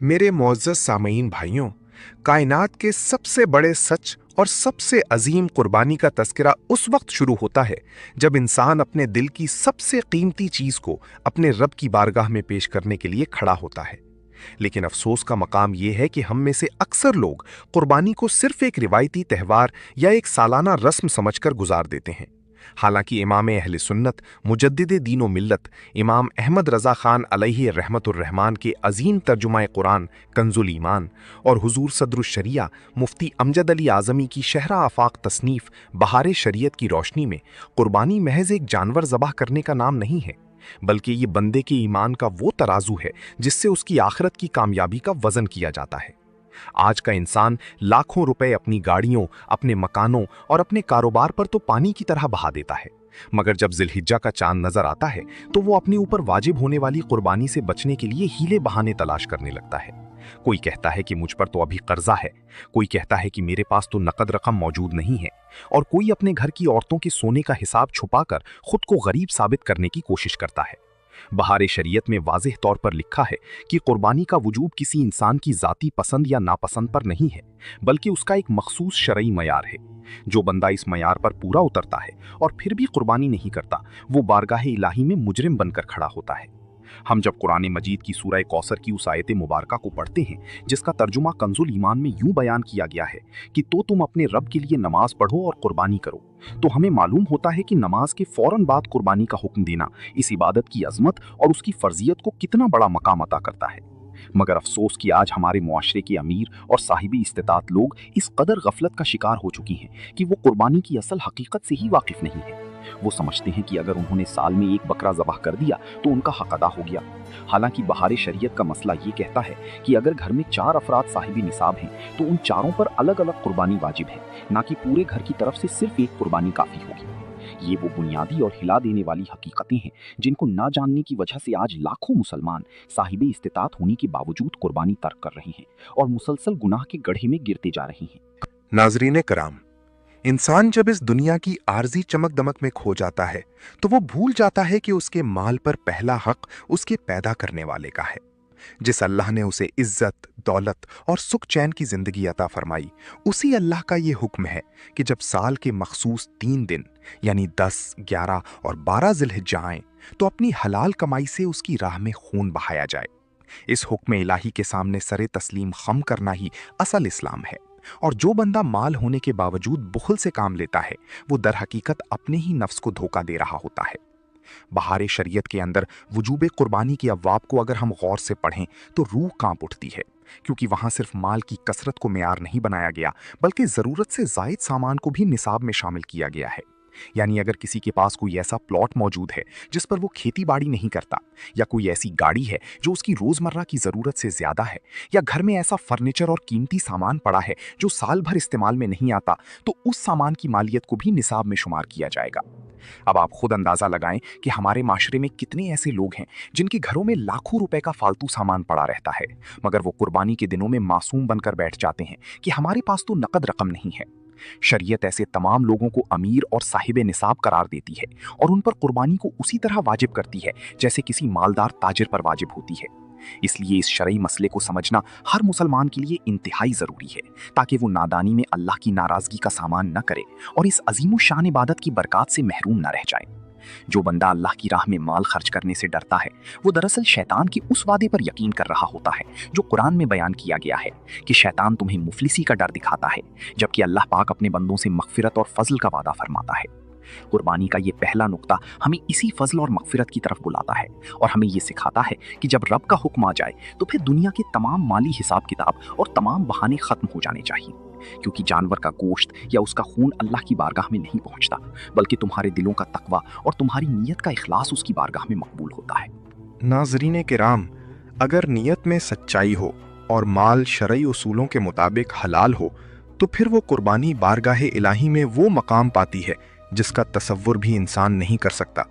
मेरे मुअज़्ज़ज़ सामईन भाइयों, कायनात के सबसे बड़े सच और सबसे अजीम कुर्बानी का तज़किरा उस वक्त शुरू होता है जब इंसान अपने दिल की सबसे कीमती चीज़ को अपने रब की बारगाह में पेश करने के लिए खड़ा होता है। लेकिन अफसोस का मकाम यह है कि हम में से अक्सर लोग कुर्बानी को सिर्फ एक रिवायती त्यौहार या एक सालाना रस्म समझकर गुजार देते हैं। हालांकि इमाम अहले सुन्नत मुजद्दिद दीन व मिल्लत इमाम अहमद रज़ा ख़ान अलैहि रहमतुर रहमान के अजीम तर्जुमा कुरान कंजुल ईमान और हुजूर सदरुश शरिया मुफ्ती अमजद अली आज़मी की शहरा आफाक तसनीफ़ बहार शरीयत की रोशनी में कुर्बानी महज एक जानवर ज़बाह करने का नाम नहीं है, बल्कि ये बंदे के ईमान का वो तराजू है जिससे उसकी आखिरत की कामयाबी का वज़न किया जाता है। आज का इंसान लाखों रुपए अपनी गाड़ियों, अपने मकानों और अपने कारोबार पर तो पानी की तरह बहा देता है, मगर जब जिलहिज्जा का चांद नजर आता है तो वो अपने ऊपर वाजिब होने वाली कुर्बानी से बचने के लिए हीले बहाने तलाश करने लगता है। कोई कहता है कि मुझ पर तो अभी कर्जा है, कोई कहता है कि मेरे पास तो नकद रकम मौजूद नहीं है, और कोई अपने घर की औरतों के सोने का हिसाब छुपाकर खुद को गरीब साबित करने की कोशिश करता है। बहार शरीयत में वाज़ेह तौर पर लिखा है कि कुर्बानी का वजूब किसी इंसान की ज़ाती पसंद या नापसंद पर नहीं है, बल्कि उसका एक मखसूस शरई मयार है। जो बंदा इस मयार पर पूरा उतरता है और फिर भी कुर्बानी नहीं करता, वो बारगाह इलाही में मुजरिम बनकर खड़ा होता है। हम जब कुरान मजीद की सूरह कौसर की उस आयत मुबारका को पढ़ते हैं जिसका तर्जुमा कंजुल ईमान में यूं बयान किया गया है कि तो तुम अपने रब के लिए नमाज पढ़ो और कुर्बानी करो, तो हमें मालूम होता है कि नमाज के फौरन बाद कुर्बानी का हुक्म देना इस इबादत की अजमत और उसकी फर्जियत को कितना बड़ा मकाम अता करता है। मगर अफसोस कि आज हमारे मुआशरे के अमीर और साहिबी इस्तेतात लोग इस कदर गफलत का शिकार हो चुकी हैं कि वो कुर्बानी की असल हकीकत से ही वाकिफ नहीं है। वो समझते हैं कि अगर उन्होंने साल में एक बकरा ज़बाह कर दिया तो उनका हक अदा हो गया। हालांकि बहार शरीयत का मसला ये कहता है कि अगर घर में 4 अफराद साहिबी निसाब हैं तो उन चारों पर अलग अलग कुर्बानी वाजिब है, ना कि पूरे घर की तरफ से सिर्फ एक कुर्बानी काफ़ी होगी। ये वो बुनियादी और हिला देने वाली हकीकतें हैं जिनको ना जानने की वजह से आज लाखों मुसलमान साहिबे इस्तेतात होने के बावजूद कुर्बानी तर्क कर रहे हैं और मुसलसल गुनाह के गड्ढे में गिरते जा रहे हैं। नाजरीन कराम, इंसान जब इस दुनिया की आर्जी चमक दमक में खो जाता है तो वो भूल जाता है कि उसके माल पर पहला हक उसके पैदा करने वाले का है। जिस अल्लाह ने उसे इज्जत, दौलत और सुख चैन की जिंदगी अता फरमाई, उसी अल्लाह का ये हुक्म है कि जब साल के मखसूस 3 दिन यानी 10, 11 और 12 जिलहिज्जा आएं तो अपनी हलाल कमाई से उसकी राह में खून बहाया जाए। इस हुक्म इलाही के सामने सरे तस्लीम खम करना ही असल इस्लाम है। और जो बंदा माल होने के बावजूद बुखल से काम लेता है, वो दर हकीकत अपने ही नफ्स को धोखा दे रहा होता है। बहार शरीयत के अंदर वजूबे कुर्बानी के अब्वाब को अगर हम गौर से पढ़ें तो रूह कांप उठती है, क्योंकि वहां सिर्फ माल की कसरत को मेयार नहीं बनाया गया, बल्कि ज़रूरत से ज़ायद सामान को भी निसाब में शामिल किया गया है। यानी अगर किसी के पास कोई ऐसा प्लॉट मौजूद है जिस पर वो खेती बाड़ी नहीं करता, या कोई ऐसी गाड़ी है जो उसकी रोजमर्रा की जरूरत से ज्यादा है, या घर में ऐसा फर्नीचर और कीमती सामान पड़ा है जो साल भर इस्तेमाल में नहीं आता, तो उस सामान की मालियत को भी निसाब में शुमार किया जाएगा। अब आप खुद अंदाजा लगाएं कि हमारे माशरे में कितने ऐसे लोग हैं जिनके घरों में लाखों रुपए का फालतू सामान पड़ा रहता है, मगर वो कुर्बानी के दिनों में मासूम बनकर बैठ जाते हैं कि हमारे पास तो नकद रकम नहीं है। शरीयत ऐसे तमाम लोगों को अमीर और साहिबे निसाब करार देती है और उन पर कुर्बानी को उसी तरह वाजिब करती है जैसे किसी मालदार ताजिर पर वाजिब होती है। इसलिए इस शरई मसले को समझना हर मुसलमान के लिए इंतहाई ज़रूरी है, ताकि वो नादानी में अल्लाह की नाराज़गी का सामान न करे और इस अजीम शान इबादत की बरकत से महरूम न रह जाए। जो बंदा अल्लाह की राह में माल खर्च करने से डरता है, वो दरअसल शैतान के उस वादे पर यकीन कर रहा होता है जो कुरान में बयान किया गया है कि शैतान तुम्हें मुफलिसी का डर दिखाता है, जबकि अल्लाह पाक अपने बंदों से मगफिरत और फजल का वादा फरमाता है। कुर्बानी का ये पहला नुक्ता हमें इसी फजल और मगफिरत की तरफ बुलाता है और हमें ये सिखाता है कि जब रब का हुक्म आ जाए तो फिर दुनिया के तमाम माली हिसाब किताब और तमाम बहाने खत्म हो जाने चाहिए, क्योंकि जानवर का गोश्त या उसका खून अल्लाह की बारगाह में नहीं पहुंचता, बल्कि तुम्हारे दिलों का तकवा और तुम्हारी नीयत का इखलास उसकी बारगाह में मकबूल होता है। नाजरीन किराम, अगर नीयत में सच्चाई हो और माल शरई उसूलों के मुताबिक हलाल हो तो फिर वो कुर्बानी बारगाह इलाही में वो मकाम पाती है जिसका तसव्वुर भी इंसान नहीं कर सकता।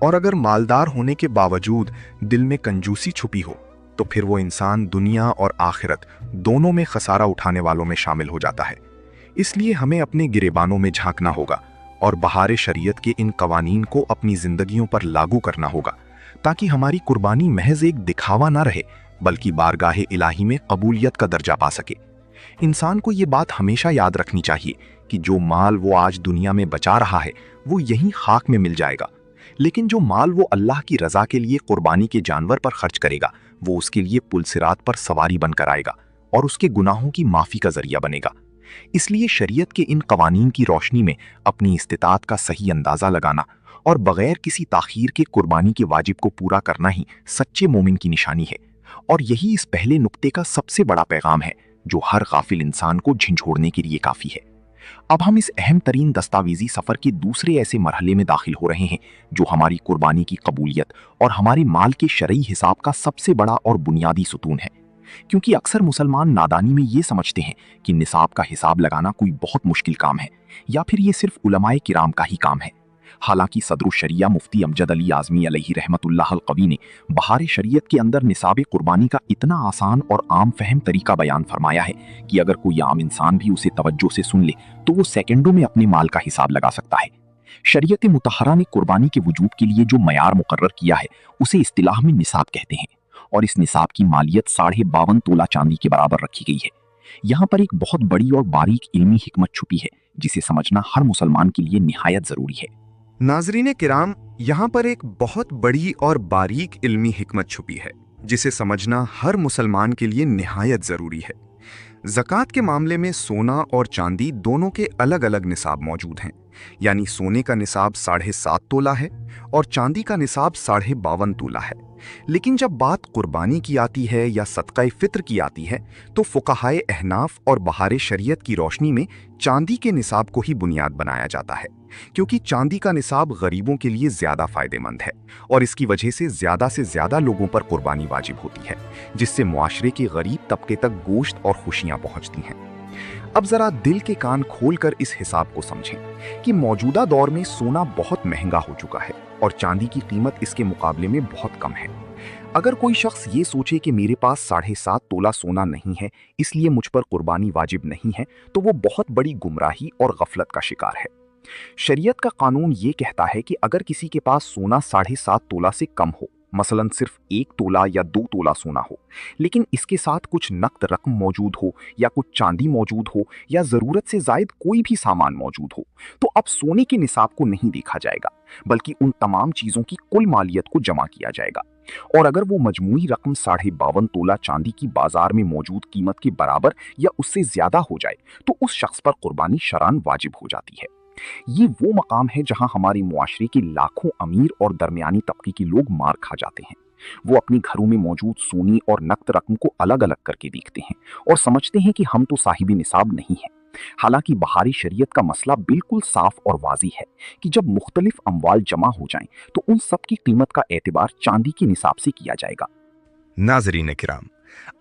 और अगर मालदार होने के बावजूद दिल में कंजूसी छुपी हो तो फिर वो इंसान दुनिया और आखिरत दोनों में खसारा उठाने वालों में शामिल हो जाता है। इसलिए हमें अपने गिरेबानों में झांकना होगा और बहार शरीयत के इन कवानीन को अपनी जिंदगियों पर लागू करना होगा, ताकि हमारी कुर्बानी महज एक दिखावा ना रहे बल्कि बारगाह इलाही में कबूलियत का दर्जा पा सके। इंसान को ये बात हमेशा याद रखनी चाहिए कि जो माल वो आज दुनिया में बचा रहा है वो यहीं खाक में मिल जाएगा, लेकिन जो माल वो अल्लाह की रजा के लिए कुर्बानी के जानवर पर खर्च करेगा वो उसके लिए पुल सिरात पर सवारी बनकर आएगा और उसके गुनाहों की माफी का जरिया बनेगा। इसलिए शरीयत के इन कवानीन की रोशनी में अपनी इस्तिताअत का सही अंदाजा लगाना और बगैर किसी ताखीर के कुर्बानी के वाजिब को पूरा करना ही सच्चे मोमिन की निशानी है। और यही इस पहले नुक्ते का सबसे बड़ा पैगाम है जो हर गाफिल इंसान को झंझोड़ने के लिए काफी है। अब हम इस अहम तरीन दस्तावेजी सफर के दूसरे ऐसे मरहले में दाखिल हो रहे हैं जो हमारी कुर्बानी की कबूलियत और हमारे माल के शरई हिसाब का सबसे बड़ा और बुनियादी सुतून है। क्योंकि अक्सर मुसलमान नादानी में ये समझते हैं कि निसाब का हिसाब लगाना कोई बहुत मुश्किल काम है या फिर ये सिर्फ उलमाए किराम का ही काम है। हालांकि सदरुल शरिया मुफ्ती अमजद अली आज़मी अलैहि रहमतुल्लाह अल कवी ने बहार शरीयत के अंदर निसाब कुर्बानी का इतना आसान और आम फहम तरीका बयान फरमाया है कि अगर कोई आम इंसान भी उसे तवज्जो से सुन ले तो वो सेकंडों में अपने माल का हिसाब लगा सकता है। शरीयत मुतहरा ने कुर्बानी के वजूब के लिए जो मयार मुकर्रर किया है उसे इस्तिलाह में निसाब कहते हैं और इस निसाब की मालियत 52.5 तोला चांदी के बराबर रखी गई है। यहाँ पर एक बहुत बड़ी और बारीक इल्मी हिकमत छुपी है जिसे समझना हर मुसलमान के लिए निहायत जरूरी है। नाजरीन किराम, यहाँ पर एक बहुत बड़ी और बारीक इल्मी हिकमत छुपी है जिसे समझना हर मुसलमान के लिए निहायत ज़रूरी है। ज़कात के मामले में सोना और चांदी दोनों के अलग अलग निसाब मौजूद हैं, यानी सोने का निसाब 7.5 तोला है और चांदी का निसाब 52.5 तोला है। लेकिन जब बात कुर्बानी की आती है या सदक़ा फ़ित्र की आती है तो फ़ुक़हाए अहनाफ और बहार शरीयत की रोशनी में चांदी के निसाब को ही बुनियाद बनाया जाता है, क्योंकि चांदी का निसाब गरीबों के लिए ज़्यादा फ़ायदेमंद है और इसकी वजह से ज़्यादा लोगों पर कुर्बानी वाजिब होती है, जिससे मुआशरे के गरीब तबके तक गोश्त और खुशियाँ पहुँचती हैं। अब ज़रा दिल के कान खोलकर इस हिसाब को समझें कि मौजूदा दौर में सोना बहुत महंगा हो चुका है और चांदी की कीमत इसके मुकाबले में बहुत कम है। अगर कोई शख्स ये सोचे कि मेरे पास 7.5 तोला सोना नहीं है इसलिए मुझ पर कुर्बानी वाजिब नहीं है, तो वो बहुत बड़ी गुमराही और गफलत का शिकार है। शरीयत का कानून ये कहता है कि अगर किसी के पास सोना 7.5 तोला से कम हो, मसलन सिर्फ 1 तोला या 2 तोला सोना हो, लेकिन इसके साथ कुछ नकद रकम मौजूद हो या कुछ चांदी मौजूद हो या ज़रूरत से ज़ायद कोई भी सामान मौजूद हो, तो अब सोने के निसाब को नहीं देखा जाएगा बल्कि उन तमाम चीज़ों की कुल मालियत को जमा किया जाएगा। और अगर वो मजमूई रकम 52.5 तोला चांदी की बाजार में मौजूद कीमत के बराबर या उससे ज़्यादा हो जाए तो उस शख्स पर कुर्बानी शरान वाजिब हो जाती है। ये वो मकाम है जहां हमारे मुआशरे के लाखों अमीर और दरमियानी तबके के लोग मार खा जाते हैं। वो अपने घरों में मौजूद सोनी और नकद रकम को अलग अलग करके देखते हैं और समझते हैं कि हम तो साहिब निसाब नहीं हैं। हालांकि बहारी शरीयत का मसला बिल्कुल साफ और वाज़ी है कि जब मुख्तलिफ अमवाल जमा हो जाएं तो उन सब की कीमत का एतबार चांदी के निसाब से किया जाएगा। नाज़रीन किराम,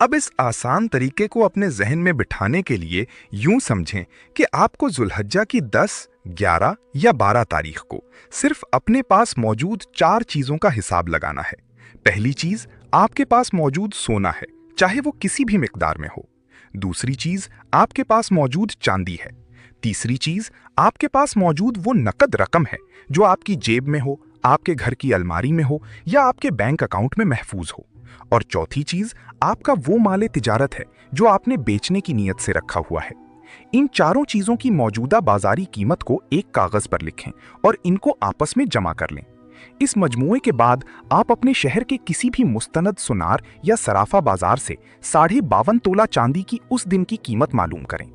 अब इस आसान तरीके को अपने जहन में बिठाने के लिए यूं समझें कि आपको जुल्हज्जा की 10, 11 या 12 तारीख को सिर्फ अपने पास मौजूद 4 चीजों का हिसाब लगाना है। पहली चीज, आपके पास मौजूद सोना है, चाहे वो किसी भी मिकदार में हो। दूसरी चीज, आपके पास मौजूद चांदी है। तीसरी चीज, आपके पास मौजूद वो नकद रकम है जो आपकी जेब में हो, आपके घर की अलमारी में हो या आपके बैंक अकाउंट में महफूज हो। और चौथी चीज, आपका वो माले तिजारत है जो आपने बेचने की नीयत से रखा हुआ है। इन चारों चीजों की मौजूदा बाजारी कीमत को एक कागज पर लिखें और इनको आपस में जमा कर लें। इस मजमूए के बाद आप अपने शहर के किसी भी मुस्तनद सुनार या सराफा बाजार से 52.5 तोला चांदी की उस दिन की कीमत मालूम करें।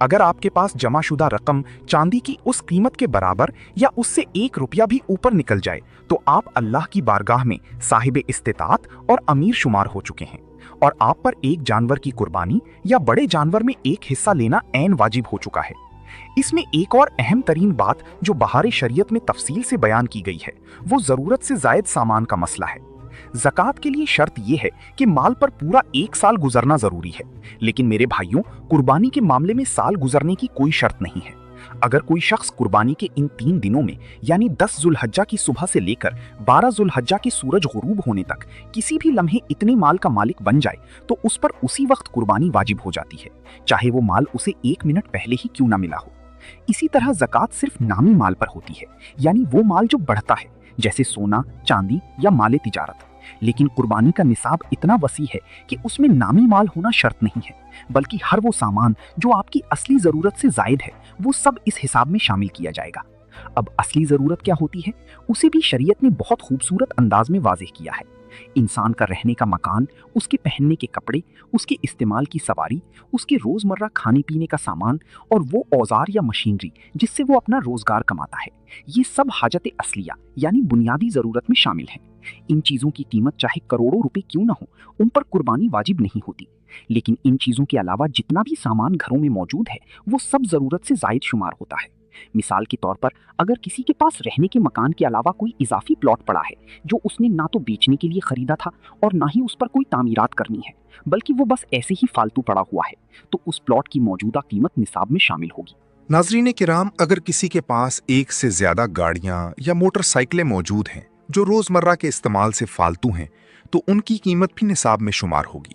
अगर आपके पास जमाशुदा रकम चांदी की उस कीमत के बराबर या उससे 1 रुपया भी ऊपर निकल जाए तो आप अल्लाह की बारगाह में साहिब इस्तिताअत और अमीर शुमार हो चुके हैं और आप पर एक जानवर की कुर्बानी या बड़े जानवर में एक हिस्सा लेना ऐन वाजिब हो चुका है। इसमें एक और अहम तरीन बात जो बहार शरीयत में तफसील से बयान की गई है वो जरूरत से जायद सामान का मसला है। ज़कात के लिए शर्त यह है कि माल पर पूरा 1 साल गुजरना जरूरी है, लेकिन मेरे भाइयों, कुर्बानी के मामले में साल गुजरने की कोई शर्त नहीं है। अगर कोई शख्स कुर्बानी के इन 3 दिनों में यानी 10 जुल्हज्जा की सुबह से लेकर 12 जुल्हज्जा के सूरज गुरूब होने तक किसी भी लम्हे इतने माल का मालिक बन जाए तो उस पर उसी वक्त कुर्बानी वाजिब हो जाती है, चाहे वो माल उसे 1 मिनट पहले ही क्यों ना मिला हो। इसी तरह ज़कात सिर्फ नामी माल पर होती है, यानी वो माल जो बढ़ता है, जैसे सोना, चांदी या माले तिजारत। लेकिन कुर्बानी का निसाब इतना वसी है कि उसमें नामी माल होना शर्त नहीं है, बल्कि हर वो सामान जो आपकी असली ज़रूरत से ज़ायद है वो सब इस हिसाब में शामिल किया जाएगा। अब असली ज़रूरत क्या होती है उसे भी शरीयत ने बहुत खूबसूरत अंदाज में वाज़ेह किया है। इंसान का रहने का मकान, उसके पहनने के कपड़े, उसके इस्तेमाल की सवारी, उसके रोज़मर्रा खाने पीने का सामान और वो औजार या मशीनरी जिससे वो अपना रोज़गार कमाता है, ये सब हाजत असलिया यानी बुनियादी ज़रूरत में शामिल हैं। इन चीज़ों की कीमत चाहे करोड़ों रुपए क्यों ना हो, उन पर कुर्बानी वाजिब नहीं होती। लेकिन इन चीज़ों के अलावा जितना भी सामान घरों में मौजूद है वो सब ज़रूरत से ज़ायद शुमार होता है। मिसाल के तौर पर अगर किसी के पास रहने के मकान के अलावा कोई इजाफी प्लॉट पड़ा है जो उसने ना तो बेचने के लिए खरीदा था और ना ही उस पर कोई तामीरात करनी है, बल्कि वो बस ऐसे ही फालतू पड़ा हुआ है, तो उस प्लॉट की मौजूदा कीमत निसाब में शामिल होगी। नाजरीन किराम, अगर किसी के पास एक से ज्यादा गाड़ियां या मोटरसाइकिलें मौजूद हैं जो रोजमर्रा के इस्तेमाल से फालतू हैं, तो उनकी कीमत भी निसाब में शुमार होगी।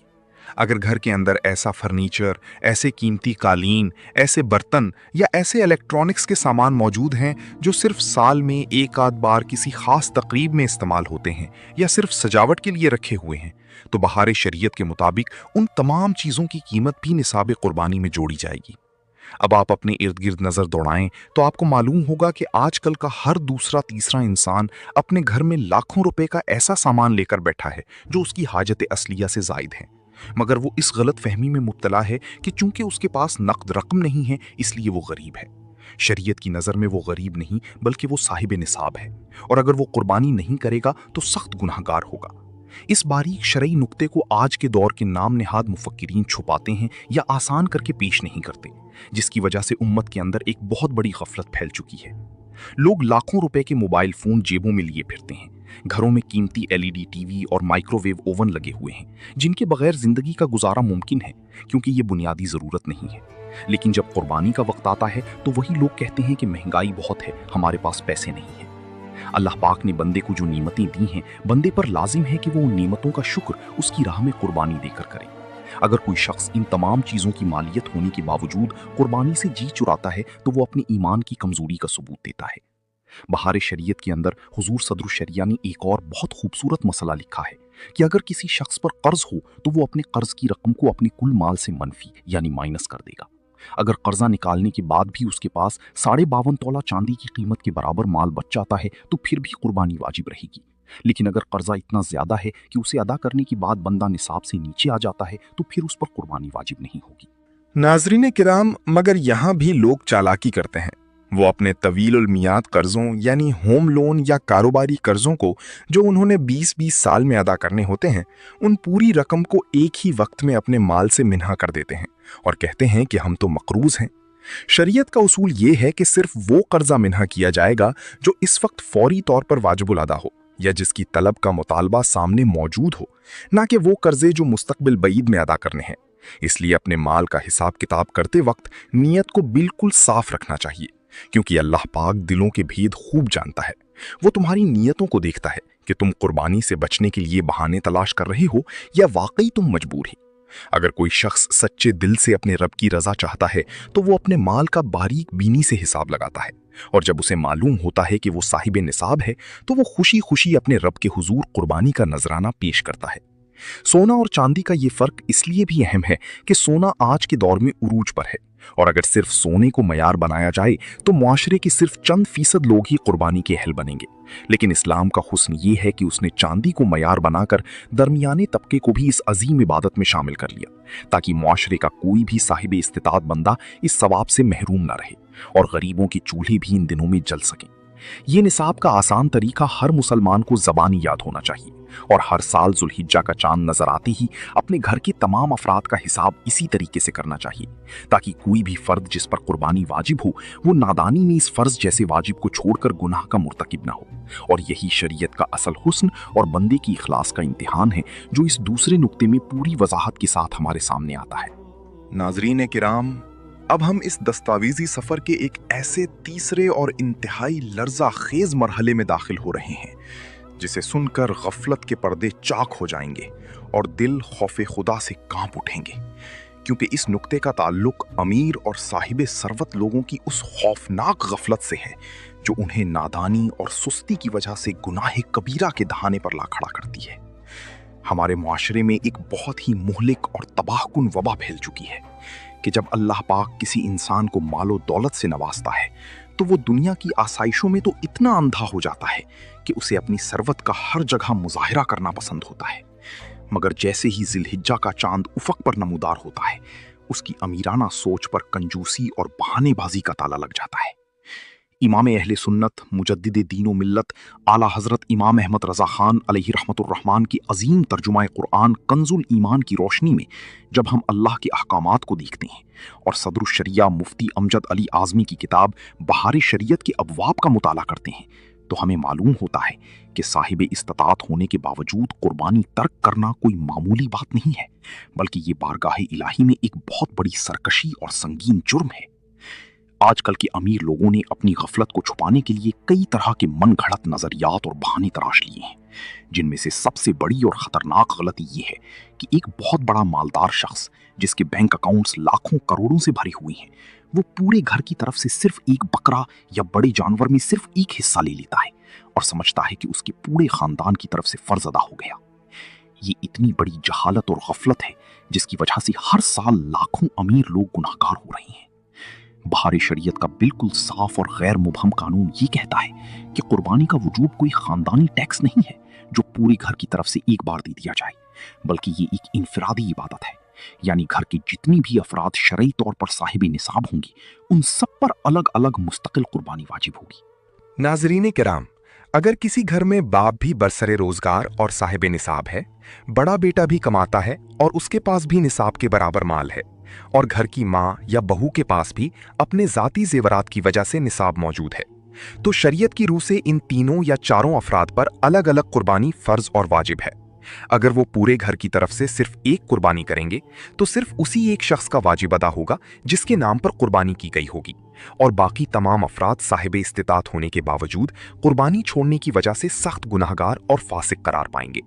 अगर घर के अंदर ऐसा फर्नीचर, ऐसे कीमती कालीन, ऐसे बर्तन या ऐसे इलेक्ट्रॉनिक्स के सामान मौजूद हैं जो सिर्फ साल में एक आध बार किसी खास तकरीब में इस्तेमाल होते हैं या सिर्फ सजावट के लिए रखे हुए हैं, तो बहार शरीयत के मुताबिक उन तमाम चीज़ों की कीमत भी निसाब कुर्बानी में जोड़ी जाएगी। अब आप अपने इर्द गिर्द नज़र दौड़ाएं तो आपको मालूम होगा कि आजकल का हर दूसरा तीसरा इंसान अपने घर में लाखों रुपए का ऐसा सामान लेकर बैठा है जो उसकी हाजत असलिया से जायद है, मगर वो इस गलत फहमी में मुब्तला है कि चूंकि उसके पास नकद रकम नहीं है इसलिए वो गरीब है। शरीयत की नज़र में वो गरीब नहीं बल्कि वो साहिब निसाब है, और अगर वो कुर्बानी नहीं करेगा तो सख्त गुनहगार होगा। इस बारीक शरई नुक्ते को आज के दौर के नाम नेहाद मुफक्किरीन छुपाते हैं या आसान करके पेश नहीं करते, जिसकी वजह से उम्मत के अंदर एक बहुत बड़ी गफलत फैल चुकी है। लोग लाखों रुपए के मोबाइल फोन जेबों में लिए फिरते हैं, घरों में कीमती एलईडी टीवी और माइक्रोवेव ओवन लगे हुए हैं जिनके बगैर जिंदगी का गुजारा मुमकिन है क्योंकि ये बुनियादी जरूरत नहीं है। लेकिन जब कुर्बानी का वक्त आता है तो वही लोग कहते हैं कि महंगाई बहुत है, हमारे पास पैसे नहीं है। अल्लाह पाक ने बंदे को जो नेमतें दी हैं, बंदे पर लाजिम है कि वो उन नेमतों का शुक्र उसकी राह में कुर्बानी देकर करे। अगर कोई शख्स इन तमाम चीज़ों की मालियत होने के बावजूद कुर्बानी से जी चुराता है तो वो अपने ईमान की कमजोरी का सबूत देता है। बहार शरीयत के अंदर हुजूर सदरुल शरिया ने एक और बहुत खूबसूरत मसला लिखा है कि अगर किसी शख्स पर कर्ज हो तो वो अपने कर्ज की रकम को अपने कुल माल से मनफी यानी माइनस कर देगा। अगर कर्जा निकालने के बाद भी उसके पास 52.5 तोला चांदी की कीमत के बराबर माल बच जाता है तो फिर भी कुर्बानी वाजिब रहेगी। लेकिन अगर कर्जा इतना ज्यादा है कि उसे अदा करने के बाद बंदा निसाब से नीचे आ जाता है तो फिर उस पर कुर्बानी वाजिब नहीं होगी। नाजरीन किराम, मगर यहाँ भी लोग चालाकी करते हैं। वो अपने तवील उल मियाद कर्जों यानी होम लोन या कारोबारी कर्जों को जो उन्होंने 20-20 साल में अदा करने होते हैं, उन पूरी रकम को एक ही वक्त में अपने माल से मिन्हा कर देते हैं और कहते हैं कि हम तो मकरूज हैं। शरीयत का उसूल ये है कि सिर्फ वो कर्जा मिन्हा किया जाएगा जो इस वक्त फौरी तौर पर वाजिबुल अदा हो या जिसकी तलब का मुतालबा सामने मौजूद हो, ना कि वो कर्जे जो मुस्तकबिल बईद में अदा करने हैं। इसलिए अपने माल का हिसाब किताब करते वक्त नीयत को बिल्कुल साफ रखना चाहिए, क्योंकि अल्लाह पाक दिलों के भेद खूब जानता है। वो तुम्हारी नीयतों को देखता है कि तुम कुर्बानी से बचने के लिए बहाने तलाश कर रहे हो या वाकई तुम मजबूर ही। अगर कोई शख्स सच्चे दिल से अपने रब की रजा चाहता है तो वो अपने माल का बारीक बीनी से हिसाब लगाता है, और जब उसे मालूम होता है कि वो साहिब निसाब है तो वो खुशी खुशी अपने रब के हुजूर कुर्बानी का नजराना पेश करता है। सोना और चांदी का ये फर्क इसलिए भी अहम है कि सोना आज के दौर में उरूज पर है, और अगर सिर्फ सोने को मयार बनाया जाए तो मुआशरे के सिर्फ चंद फीसद लोग ही कुर्बानी के अहल बनेंगे। लेकिन इस्लाम का हुस्न ये है कि उसने चांदी को मयार बनाकर दरमियाने तबके को भी इस अजीम इबादत में शामिल कर लिया, ताकि मुआशरे का कोई भी साहिब इस्तिताअत बंदा इस सवाब से महरूम न रहे और गरीबों के चूल्हे भी इन दिनों में जल सकें। ये निसाब का आसान तरीका हर मुसलमान को ज़बानी याद होना चाहिए, और हर साल जुल्हिज्जा का चांद नजर आते ही अपने घर के तमाम अफराद का हिसाब इसी तरीके से करना चाहिए, ताकि कोई भी फर्द जिस पर कुर्बानी वाजिब हो वो नादानी में इस फर्ज जैसे वाजिब को छोड़कर गुनाह का मुर्तकिब ना हो। और यही शरीयत का असल हुस्न और बंदे की इखलास का इम्तिहान है, जो इस दूसरे नुक्ते में पूरी वजाहत के साथ हमारे सामने आता है। नाजरीन किराम, अब हम इस दस्तावेजी सफर के एक ऐसे तीसरे और इंतहाई लर्जा खेज मरहले में दाखिल हो रहे हैं जिसे सुनकर गफलत के पर्दे चाक हो जाएंगे और दिल खौफे खुदा से कांप उठेंगे, क्योंकि इस नुक्ते का ताल्लुक अमीर और साहिब सरवत लोगों की उस खौफनाक गफलत से है जो उन्हें नादानी और सुस्ती की वजह से गुनाह कबीरा के दहाने पर ला खड़ा करती है। हमारे मुआशरे में एक बहुत ही मुहलिक और तबाहकुन वबा फैल चुकी है कि जब अल्लाह पाक किसी इंसान को मालो दौलत से नवाजता है तो वो दुनिया की आसाइशों में तो इतना अंधा हो जाता है कि उसे अपनी सरवत का हर जगह मुजाहिरा करना पसंद होता है, मगर जैसे ही जिलहिज्जा का चांद उफक पर नमूदार होता है उसकी अमीराना सोच पर कंजूसी और बहानेबाजी का ताला लग जाता है। इमाम अहले सुन्नत मुजद्दिद दीनो मिल्लत आला हज़रत इमाम अहमद रज़ा ख़ान अलैहि रहमतुर्रहमान की अजीम तर्जुमा कुरान कंजुल ईमान की रोशनी में जब हम अल्लाह के अहकामात को देखते हैं और सदरुश शरिया मुफ्ती अमजद अली आज़मी की किताब बहार शरीयत के अबवाब का मुताला करते हैं तो हमें मालूम होता है कि साहिब इस्तिताअत होने के बावजूद कुर्बानी तर्क करना कोई मामूली बात नहीं है, बल्कि ये बारगाह इलाही में एक बहुत बड़ी सरकशी और संगीन जुर्म है। आजकल के अमीर लोगों ने अपनी गफलत को छुपाने के लिए कई तरह के मन घड़त नजरियात और बहाने तराश लिए हैं, जिनमें से सबसे बड़ी और खतरनाक गलती ये है कि एक बहुत बड़ा मालदार शख्स जिसके बैंक अकाउंट्स लाखों करोड़ों से भरे हुए हैं वो पूरे घर की तरफ से सिर्फ एक बकरा या बड़े जानवर में सिर्फ एक हिस्सा ले लेता है और समझता है कि उसके पूरे खानदान की तरफ से फर्ज अदा हो गया। ये इतनी बड़ी जहालत और गफलत है जिसकी वजह से हर साल लाखों अमीर लोग गुनाहगार हो रहे हैं। बहार शरीयत का बिल्कुल साफ और गैर मुबहम कानून ये कहता है कि कुर्बानी का वजूब कोई खानदानी टैक्स नहीं है जो पूरे घर की तरफ से एक बार दे दिया जाए, बल्कि ये एक इनफरादी इबादत है, यानी घर के जितनी भी अफराद शरई तौर पर साहिब निसाब होंगी उन सब पर अलग अलग मुस्तकिल कुर्बानी वाजिब होगी। नाजरीन किराम, अगर किसी घर में बाप भी बरसरे रोजगार और साहिब निसाब है, बड़ा बेटा भी कमाता है और उसके पास भी निसाब के बराबर माल है और घर की माँ या बहू के पास भी अपने जाती जेवरात की वजह से निसाब मौजूद है, तो शरीयत की रूह से इन तीनों या चारों अफराद पर अलग अलग कुर्बानी फर्ज और वाजिब है। अगर वो पूरे घर की तरफ से सिर्फ एक कुर्बानी करेंगे तो सिर्फ उसी एक शख्स का वाजिब अदा होगा जिसके नाम पर कुर्बानी की गई होगी, और बाकी तमाम अफराद साहिब इस्तिताअत होने के बावजूद कुर्बानी छोड़ने की वजह से सख्त गुनाहगार और फासिक करार पाएंगे।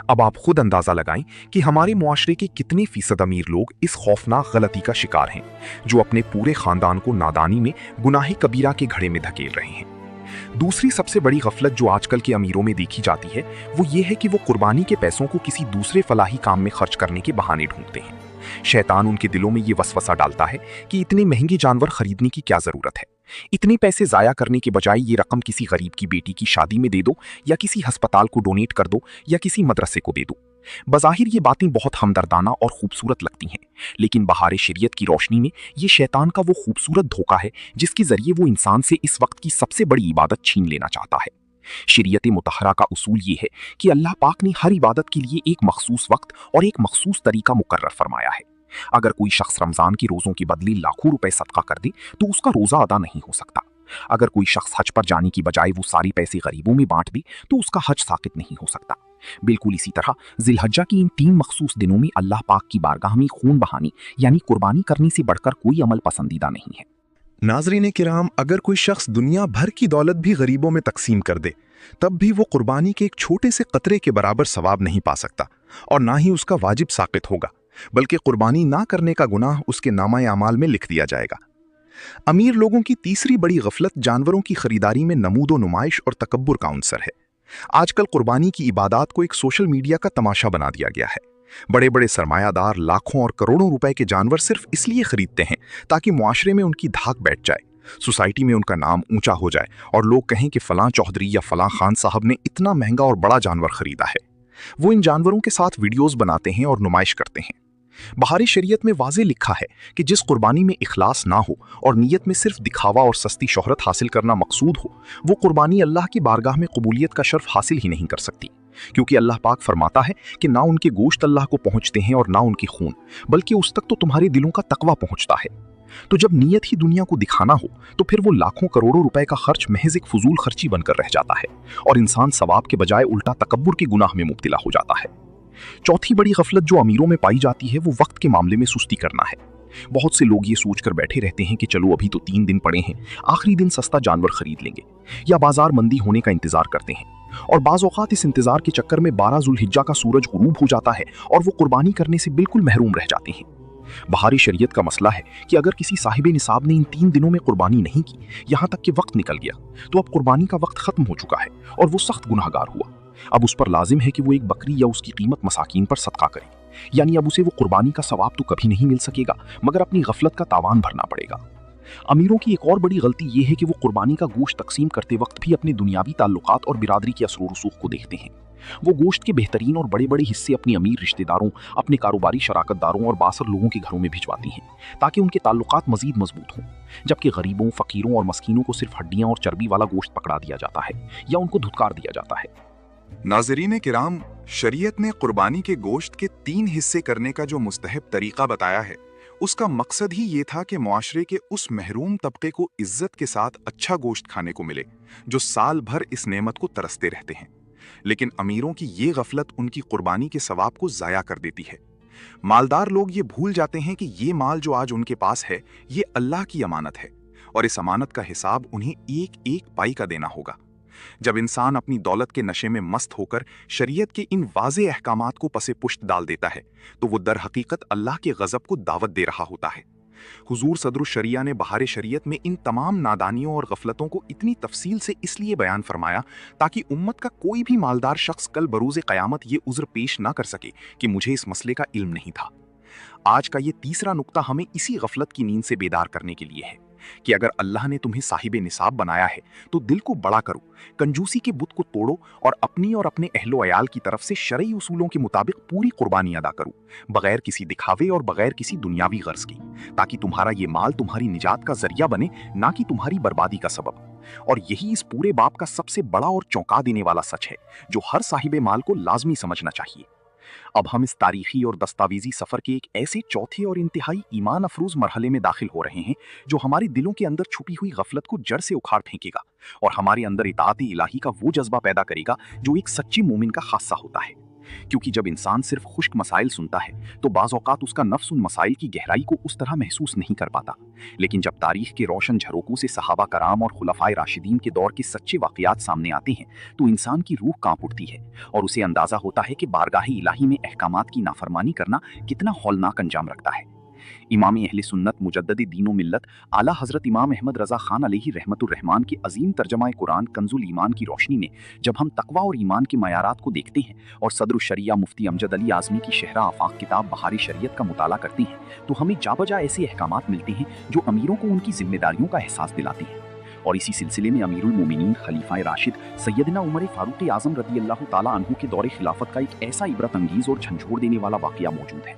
अब आप खुद अंदाजा लगाएं कि हमारे मुआशरे के कितने फीसद अमीर लोग इस खौफनाक गलती का शिकार हैं जो अपने पूरे खानदान को नादानी में गुनाह कबीरा के घड़े में धकेल रहे हैं। दूसरी सबसे बड़ी गफलत जो आजकल के अमीरों में देखी जाती है वो ये है कि वो कुर्बानी के पैसों को किसी दूसरे फलाही काम में खर्च करने के बहाने ढूंढते हैं। शैतान उनके दिलों में ये वसवसा डालता है कि इतने महंगे जानवर खरीदने की क्या जरूरत है, इतने पैसे जाया करने के बजाय ये रकम किसी गरीब की बेटी की शादी में दे दो या किसी अस्पताल को डोनेट कर दो या किसी मदरसे को दे दो। बज़ाहिर ये बातें बहुत हमदर्दाना और खूबसूरत लगती हैं, लेकिन बहार शरीयत की रोशनी में ये शैतान का वो खूबसूरत धोखा है जिसके जरिए वो इंसान से इस वक्त की सबसे बड़ी इबादत छीन लेना चाहता है। शरीयत मुतहरा का उसूल ये है कि अल्लाह पाक ने हर इबादत के लिए एक मखसूस वक्त और एक मखसूस तरीका मुकर्रर फरमाया है। अगर कोई शख्स रमजान के रोजों के बदले लाखों रुपए सदका कर दे तो उसका रोजा अदा नहीं हो सकता। अगर कोई शख्स हज पर जाने की बजाय वो सारे पैसे गरीबों में बांट दे तो उसका हज साकित नहीं हो सकता। बिल्कुल इसी तरह जिलहज्जा की इन 3 मखसूस दिनों में अल्लाह पाक की बारगाह में खून बहाने यानी कुर्बानी करने से बढ़कर कोई अमल पसंदीदा नहीं है। नाजरीन किराम, अगर कोई शख्स दुनिया भर की दौलत भी गरीबों में तकसीम कर दे तब भी वो कुर्बानी के एक छोटे से कतरे के बराबर सवाब नहीं पा सकता और ना ही उसका वाजिब साकित होगा, बल्कि कुर्बानी ना करने का गुनाह उसके नामा अमाल में लिख दिया जाएगा। अमीर लोगों की तीसरी बड़ी गफलत जानवरों की खरीदारी में नमूदो नुमाइश और तकब्बुर का अंसर है। आजकल कुर्बानी की इबादत को एक सोशल मीडिया का तमाशा बना दिया गया है। बड़े बड़े सरमायादार लाखों और करोड़ों रुपए के जानवर सिर्फ इसलिए खरीदते हैं ताकि मुआशरे में उनकी धाक बैठ जाए, सोसाइटी में उनका नाम ऊंचा हो जाए और लोग कहें कि फलां चौधरी या फलां खान साहब ने इतना महंगा और बड़ा जानवर खरीदा है। वो इन जानवरों के साथ वीडियोस बनाते हैं और नुमाइश करते हैं। बहारी शरीयत में वाज़े लिखा है कि जिस कुर्बानी में इखलास ना हो और नीयत में सिर्फ दिखावा और सस्ती शोहरत हासिल करना मकसूद हो, वो कुर्बानी अल्लाह की बारगाह में कबूलियत का शर्फ हासिल ही नहीं कर सकती, क्योंकि अल्लाह पाक फरमाता है कि ना उनके गोश्त अल्लाह को पहुंचते हैं और ना उनके खून, बल्कि उस तक तो तुम्हारे दिलों का तकवा पहुंचता है। तो जब नीयत ही दुनिया को दिखाना हो तो फिर वो लाखों करोड़ों रुपए का खर्च महज एक फजूल खर्ची बनकर रह जाता है और इंसान सवाब के बजाय उल्टा तकब्बुर के गुनाह में मुब्तिला हो जाता है। चौथी बड़ी गफलत जो अमीरों में पाई जाती है वो वक्त के मामले में सुस्ती करना है। बहुत से लोग ये सोचकर बैठे रहते हैं कि चलो अभी तो 3 दिन पड़े हैं, आखिरी दिन सस्ता जानवर खरीद लेंगे, या बाजार मंदी होने का इंतजार करते हैं, और बाज़ औक़ात इस इंतजार के चक्कर में 12 ज़ुल्हिज्जा का सूरज गुरूब हो जाता है और वो कुर्बानी करने से बिल्कुल महरूम रह जाते हैं। बहार शरीयत का मसला है कि अगर किसी साहिब निसाब ने इन 3 दिनों में कुर्बानी नहीं की, यहाँ तक कि वक्त निकल गया, तो अब कुर्बानी का वक्त खत्म हो चुका है और वो सख्त गुनाहगार हुआ। अब उस पर लाजिम है कि वो एक बकरी या उसकी कीमत मसाकीन पर सदका करे। यानी अब उसे वो कुर्बानी का सवाब तो कभी नहीं मिल सकेगा, मगर अपनी गफलत का तावान भरना पड़ेगा। अमीरों की एक और बड़ी गलती ये है कि वो कुर्बानी का गोश्त तकसीम करते वक्त भी अपने दुनियावी ताल्लुकात और बिरादरी के असर रसूख को देखते हैं। वो गोश्त के बेहतरीन और बड़े बड़े हिस्से अपनी अमीर रिश्तेदारों, अपने कारोबारी शराकतदारों और बासर लोगों के घरों में भिजवाती हैं ताकि उनके ताल्लुकात मजीद मजबूत हों, जबकि गरीबों, फकीरों और मस्कीनों को सिर्फ हड्डियां और चर्बी वाला गोश्त पकड़ा दिया जाता है या उनको धुतकार दिया जाता है। नाज़रीन किराम, शरीयत ने कुर्बानी के गोश्त के 3 हिस्से करने का जो मुस्तहब तरीका बताया है, उसका मकसद ही ये था कि मुआशरे के उस महरूम तबके को इज्जत के साथ अच्छा गोश्त खाने को मिले जो साल भर इस नेमत को तरसते रहते हैं। लेकिन अमीरों की ये गफलत उनकी कुर्बानी के सवाब को ज़ाया कर देती है। मालदार लोग ये भूल जाते हैं कि ये माल जो आज उनके पास है, ये अल्लाह की अमानत है और इस अमानत का हिसाब उन्हें एक एक पाई का देना होगा। जब इंसान अपनी दौलत के नशे में मस्त होकर शरीयत के इन वाज़े अहकामात को पसे पुश्त डाल देता है, तो वो दर हकीकत अल्लाह के गज़ब को दावत दे रहा होता है। हुजूर सदरुश शरिया ने बहार शरीयत में इन तमाम नादानियों और गफलतों को इतनी तफसील से इसलिए बयान फरमाया ताकि उम्मत का कोई भी मालदार शख्स कल बरूज़ क़यामत ये उज़्र पेश ना कर सके कि मुझे इस मसले का इल्म नहीं था। आज का ये तीसरा नुक्ता हमें इसी गफलत की नींद से बेदार करने के लिए है कि अगर अल्लाह ने तुम्हें साहिब निसाब बनाया है तो दिल को बड़ा करो, कंजूसी के बुत को तोड़ो और अपनी और अपने अहलो अयाल की तरफ से शरई उसूलों के मुताबिक पूरी कुर्बानी अदा करो, बगैर किसी दिखावे और बगैर किसी दुनियावी गर्ज के, ताकि तुम्हारा ये माल तुम्हारी निजात का जरिया बने, ना कि तुम्हारी बर्बादी का सबब। और यही इस पूरे बाप का सबसे बड़ा और चौंका देने वाला सच है जो हर साहिब माल को लाजमी समझना चाहिए। अब हम इस तारीखी और दस्तावेजी सफर के एक ऐसे चौथे और इंतहाई ईमान अफरूज मरहले में दाखिल हो रहे हैं जो हमारे दिलों के अंदर छुपी हुई गफलत को जड़ से उखाड़ फेंकेगा और हमारे अंदर इताअत इलाही का वो जज्बा पैदा करेगा जो एक सच्चे मोमिन का खासा होता है। क्योंकि जब इंसान सिर्फ खुश्क मसाइल सुनता है तो बाज़ औक़ात उसका नफ्स उन मसाइल की गहराई को उस तरह महसूस नहीं कर पाता, लेकिन जब तारीख के रोशन झरोकों से सहाबा कराम और खुलफाए राशिदीन के दौर के सच्चे वाक़यात सामने आते हैं तो इंसान की रूह कांप उठती है और उसे अंदाज़ा होता है कि बारगाह इलाही में अहकामात की नाफरमानी करना कितना हौलनाक अंजाम रखता है। इमाम अहले सुन्नत मुजद्दिद दीन व मिल्लत आला हज़रत इमाम अहमद रज़ा खान अलैहि रहमतुर रहमान के अजीम तर्जमा कुरान कंजुल ईमान की रोशनी में जब हम तकवा और ईमान के मयारात को देखते हैं और सदरुश शरिया मुफ्ती अमजद अली आज़मी की शहरा आफाक किताब बहार शरीयत का मुताला करते हैं तो हमें जाबजा ऐसे अहकामात मिलते हैं जो अमीरों को उनकी जिम्मेदारियों का एहसास दिलाते हैं। और इसी सिलसिले में अमीरुल मोमिनीन खलीफा राशिद सैयदना उमर फारूक आज़म रज़ी अल्लाह ताला अन्हु के दौरे खिलाफत का एक ऐसा इबरत अंगीज़ और झंझोड़ देने वाला वाक़या मौजूद है।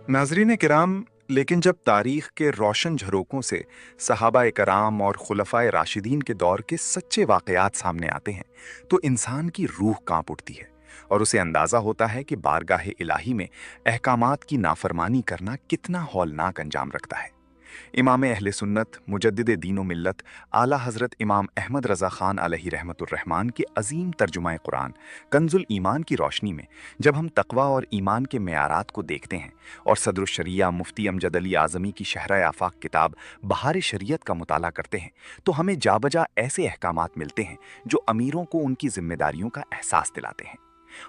नाज़रीन किराम, लेकिन जब तारीख के रोशन झरोकों से सहाबा कराम और खुलफाए राशिदीन के दौर के सच्चे वाक़यात सामने आते हैं तो इंसान की रूह कांप उठती है और उसे अंदाज़ा होता है कि बारगाह इलाही में अहकामात की नाफरमानी करना कितना हौलनाक अंजाम रखता है। इमाम अहले सुन्नत मुजद्दिद दीन व मिल्लत आला हज़रत इमाम अहमद रज़ा ख़ान अलैहि रहमतुर रहमान के अजीम तर्जुमा कुरान कंजुल ईमान की रोशनी में जब हम तकवा और ईमान के मयारात को देखते हैं और सदरुश शरिया मुफ्ती अमजद अली आज़मी की शहरा आफाक किताब बहार शरीयत का मुताला करते हैं तो हमें जाबजा ऐसे अहकामात मिलते हैं जो अमीरों को उनकी जिम्मेदारियों का एहसास दिलाते हैं।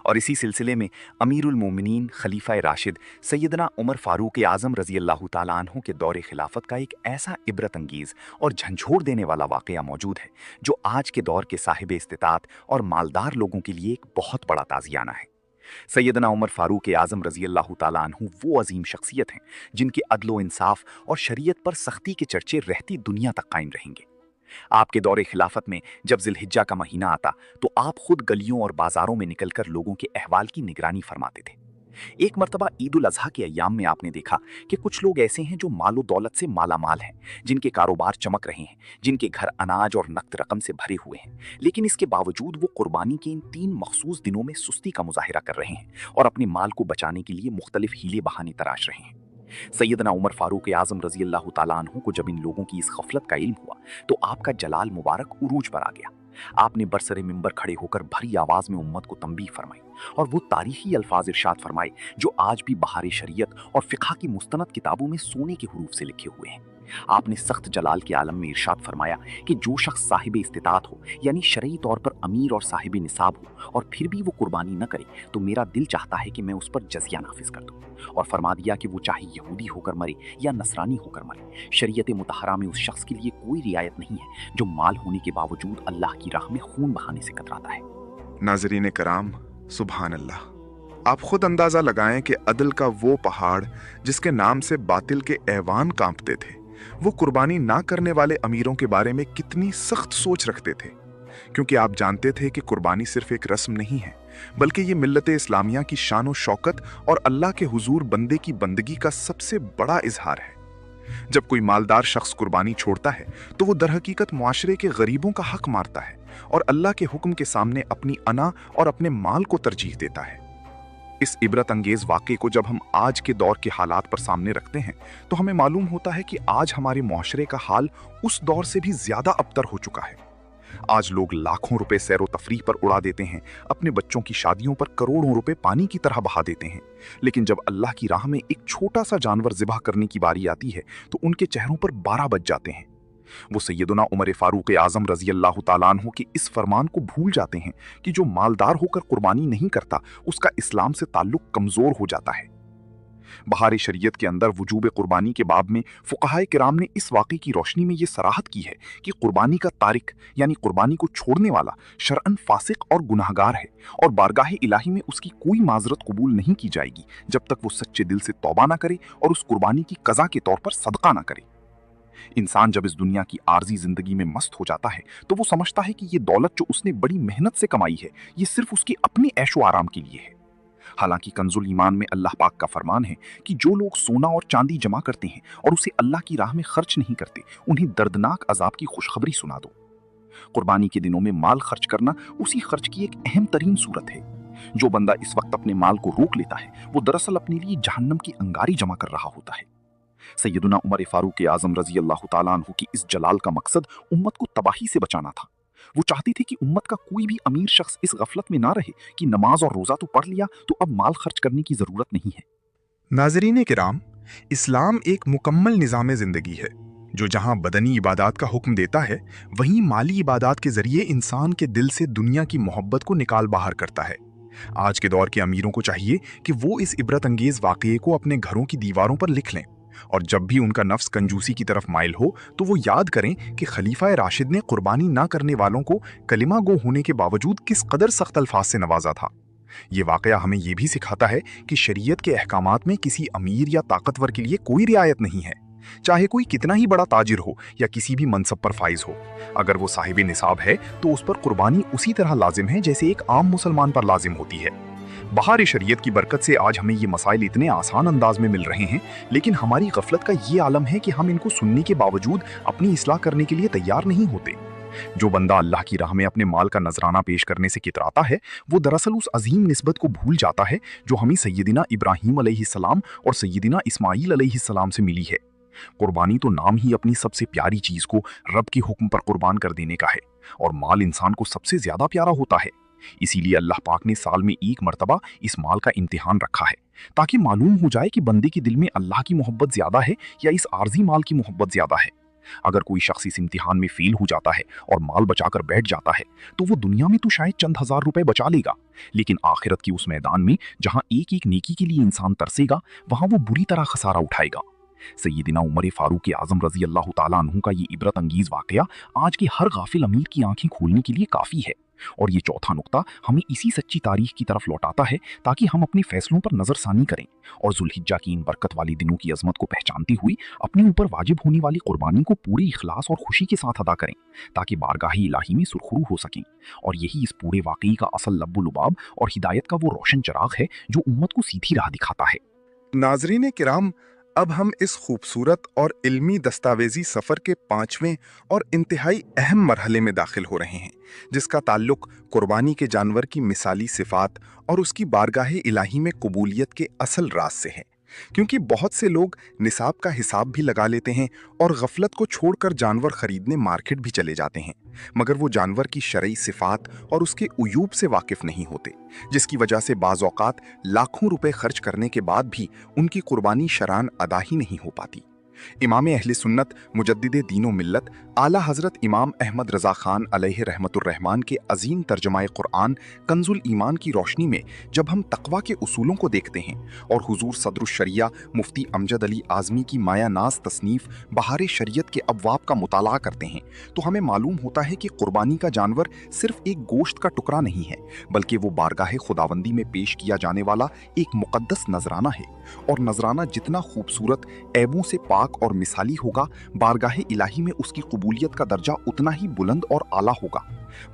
और इसी सिलसिले में अमीरुल मोमिनीन खलीफा राशिद सैयदना उमर फारूक आज़म रज़ी अल्लाह ताला अन्हु के दौरे खिलाफत का एक ऐसा इबरत अंगीज़ और झंझोड़ देने वाला वाक़या मौजूद है जो आज के दौर के साहिब इस्तिताअत और मालदार लोगों के लिए एक बहुत बड़ा ताज़ियाना है। सैयदना उमर फारूक आज़म रज़ी अल्लाह ताला अन्हु वो अजीम शख्सियत हैं जिनके अदलो इंसाफ और शरीयत पर सख्ती के चर्चे रहती दुनिया तक कायम रहेंगे। आपके दौरे खिलाफत में जब जिलहिज्जा का महीना आता तो आप खुद गलियों और बाजारों में निकलकर लोगों के अहवाल की निगरानी फरमाते थे। एक मर्तबा ईद उल अज़हा के अय्याम में आपने देखा कि कुछ लोग ऐसे हैं जो मालो दौलत से माला माल हैं, जिनके कारोबार चमक रहे हैं, जिनके घर अनाज और नकद रकम से भरे हुए हैं, लेकिन इसके बावजूद वो कुर्बानी के इन 3 मखसूस दिनों में सुस्ती का मुजाहिरा कर रहे हैं और अपने माल को बचाने के लिए मुख्तलिफ हीले बहाने तराश रहे हैं। सैयदना उमर फारूक आज़म रज़ी अल्लाह ताला अन्हु को जब इन लोगों की इस गफलत का इल्म हुआ तो आपका जलाल मुबारक उरूज पर आ गया। आपने बरसरे मिंबर खड़े होकर भरी आवाज़ में उम्मत को तंबीह फरमाई और वो तारीखी अल्फाज इरशाद फरमाए जो आज भी बहार शरीयत और फ़िक़्ह की मुस्तनद किताबों में सोने के हरूफ से लिखे हुए हैं आपने सख्त जलाल के आलम में इरशाद फरमाया कि जो शख्स साहिब इस्तिताअत हो, यानी शरई तौर पर अमीर और साहिब निसाब हो, और फिर भी वो कुर्बानी न करे, तो मेरा दिल चाहता है कि मैं उस पर जजिया नाफिज कर दूं। और फरमा दिया कि वो चाहे यहूदी होकर मरे या नसरानी होकर मरे, शरीयत मुतहरा में उस शख्स के लिए कोई रियायत नहीं है जो माल होने के बावजूद अल्लाह की राह में खून बहाने से कतराता है। नाज़रीन कराम, सुभान अल्लाह। आप खुद अंदाजा लगाएं कि अदल का वो पहाड़ जिसके नाम से बातिल के ऐवान कांपते थे, वो कुर्बानी ना करने वाले अमीरों के बारे में कितनी सख्त सोच रखते थे, क्योंकि आप जानते थे कि कुर्बानी सिर्फ एक रस्म नहीं है, बल्कि ये मिल्लत इस्लामिया की शान और शौकत और अल्लाह के हुजूर बंदे की बंदगी का सबसे बड़ा इजहार है। जब कोई मालदार शख्स कुर्बानी छोड़ता है तो वो दरहकीकत मुआशरे के गरीबों का हक मारता है और अल्लाह के हुक्म के सामने अपनी अना और अपने माल को तरजीह देता है। इस इबरत अंगेज वाक़े को जब हम आज के दौर के हालात पर सामने रखते हैं तो हमें मालूम होता है कि आज हमारे मुआशरे का हाल उस दौर से भी ज्यादा अबतर हो चुका है। आज लोग लाखों रुपए सैरो तफरीह पर उड़ा देते हैं, अपने बच्चों की शादियों पर करोड़ों रुपए पानी की तरह बहा देते हैं, लेकिन जब अल्लाह की राह में एक छोटा सा जानवर ज़िबह करने की बारी आती है तो उनके चेहरों पर 12 बज जाते हैं। वो सैयदना उमर फारूक आज़म रज़ी अल्लाह ताला अन्हु के इस फरमान को भूल जाते हैं कि जो मालदार होकर कुर्बानी नहीं करता उसका इस्लाम से ताल्लुक कमज़ोर हो जाता है। बहार शरीयत के अंदर वजूब कुर्बानी के बाब में फुक़हाए किराम ने इस वाक़े की रोशनी में ये सराहत की है कि कुर्बानी का तारिक यानी कुर्बानी को छोड़ने वाला शरअन फासिक और गुनाहगार है और बारगाह इलाही में उसकी कोई माजरत कबूल नहीं की जाएगी जब तक वो सच्चे दिल से तौबा ना करे और उस कुर्बानी की कज़ा के तौर पर सदका ना करे। इंसान जब इस दुनिया की आर्जी जिंदगी में मस्त हो जाता है तो वो समझता है कि ये दौलत जो उसने बड़ी मेहनत से कमाई है ये सिर्फ उसके अपने ऐशो आराम के लिए है। हालांकि कंजुल ईमान में अल्लाह पाक का फरमान है कि जो लोग सोना और चांदी जमा करते हैं और उसे अल्लाह की राह में खर्च नहीं करते उन्हें दर्दनाक अजाब की खुशखबरी सुना दो। कुर्बानी के दिनों में माल खर्च करना उसी खर्च की एक अहम तरीन सूरत है। जो बंदा इस वक्त अपने माल को रोक लेता है वो दरअसल अपने लिए जहन्नम की अंगारी जमा कर रहा होता है। सैयदना उमर फारूक आज़म रज़ी अल्लाह ताला अन्हु की इस जलाल का मकसद उम्मत को तबाही से बचाना था। वो चाहते थे कि उम्मत का कोई भी अमीर शख्स इस गफलत में ना रहे कि नमाज और रोज़ा तो पढ़ लिया तो अब माल खर्च करने की ज़रूरत नहीं है। नाज़रीन किराम, इस्लाम एक मुकम्मल निज़ाम ज़िंदगी है जो जहाँ बदनी इबादात का हुक्म देता है वहीं माली इबादात के ज़रिए इंसान के दिल से दुनिया की मोहब्बत को निकाल बाहर करता है। आज के दौर के अमीरों को चाहिए कि वो इस इबरत अंगेज़ वाक़ये को अपने घरों की दीवारों पर लिख लें और जब भी उनका नफ्स कंजूसी की तरफ माइल हो तो वो याद करें कि खलीफा राशिद ने कुर्बानी ना करने वालों को कलिमा गो होने के बावजूद किस कदर सख्त अल्फाज से नवाजा था। ये वाक़या हमें ये भी सिखाता है कि शरीयत के अहकामात में किसी अमीर या ताकतवर के लिए कोई रियायत नहीं है, चाहे कोई कितना ही बड़ा ताजिर हो या किसी भी मनसब पर फाइज हो। अगर वो साहिब निसाब है तो उस पर कुर्बानी उसी तरह लाजिम है जैसे एक आम मुसलमान पर लाजिम होती है। बहार शरीयत की बरकत से आज हमें ये मसाइल इतने आसान अंदाज में मिल रहे हैं, लेकिन हमारी गफलत का ये आलम है कि हम इनको सुनने के बावजूद अपनी इस्लाह करने के लिए तैयार नहीं होते। जो बंदा अल्लाह की राह में अपने माल का नजराना पेश करने से कितराता है वो दरअसल उस अजीम निस्बत को भूल जाता है जो हमें सैयदिना इब्राहीम अलैहिस्सलाम और सैयदिना इस्माईल अलैहिस्सलाम से मिली है। कुर्बानी तो नाम ही अपनी सबसे प्यारी चीज को रब के हुक्म पर कुर्बान कर देने का है और माल इंसान को सबसे ज्यादा प्यारा होता है। इसीलिए अल्लाह पाक ने साल में एक मर्तबा इस माल का इम्तिहान रखा है ताकि मालूम हो जाए कि बंदे के दिल में अल्लाह की मोहब्बत ज्यादा है या इस आर्जी माल की मोहब्बत ज्यादा है। अगर कोई शख्स इस इम्तिहान में फेल हो जाता है और माल बचाकर बैठ जाता है तो वो दुनिया में तो शायद चंद हजार रुपए बचा लेगा, लेकिन आखिरत की उस मैदान में जहां एक एक नेकी के लिए इंसान तरसेगा वहां वो बुरी तरह खसारा उठाएगा। सैयदिना उमर फारूक आज़म रज़ी अल्लाह ताला अन्हु का ये इबरत अंगीज़ वाक़या आज के हर गाफिल अमीर की आंखें खोलने के लिए काफ़ी है और ये चौथा नुक्ता हमें इसी सच्ची तारीख की तरफ लौटाता है ताकि हम अपने फैसलों पर नज़रसानी करें और जुल्हिज्जा की इन बरकत वाली दिनों की अजमत को पहचानते हुए अपने ऊपर वाजिब होने वाली कुर्बानी को पूरे इखलास और खुशी के साथ अदा करें ताकि बारगाही इलाही में सुरखरू हो सकें। और यही इस पूरे वाक़ई का असल लब्बुलुबाब और हिदायत का वो रोशन चराग है जो उम्मत को सीधी राह दिखाता है। नाज़रीन किराम, अब हम इस खूबसूरत और इल्मी दस्तावेजी सफ़र के 5वें और इंतहाई अहम मरहले में दाखिल हो रहे हैं जिसका ताल्लुक कुर्बानी के जानवर की मिसाली सिफ़ात और उसकी बारगाह इलाही में कबूलियत के असल राज से है। क्योंकि बहुत से लोग निसाब का हिसाब भी लगा लेते हैं और गफलत को छोड़कर जानवर खरीदने मार्केट भी चले जाते हैं, मगर वो जानवर की शरई सिफात और उसके उयूब से वाकिफ नहीं होते, जिसकी वजह से बाज़ औक़ात लाखों रुपए खर्च करने के बाद भी उनकी कुर्बानी शरान अदा ही नहीं हो पाती। इमाम अहले सुन्नत मुजद्दिद दीन व मिल्लत आला हज़रत इमाम अहमद रज़ा खान अलैहि रहमतुर रहमान के अजीम तर्जमाए कुरान कंजुल ईमान की रोशनी में जब हम तकवा के उसूलों को देखते हैं और हुजूर सदरुश शरिया मुफ्ती अमजद अली आज़मी की माया नाज तसनीफ बहार शरीयत के अबवाब का मुताला करते हैं तो हमें मालूम होता है कि कुर्बानी का जानवर सिर्फ एक गोश्त का टुकड़ा नहीं है, बल्कि वो बारगाह खुदावंदी में पेश किया जाने वाला एक मुकद्दस नजराना है। और नजराना जितना खूबसूरत, ऐबों से पाक और मिसाली होगा, बारगाह इलाही में उसकी कबूलियत का दर्जा उतना ही बुलंद और आला होगा।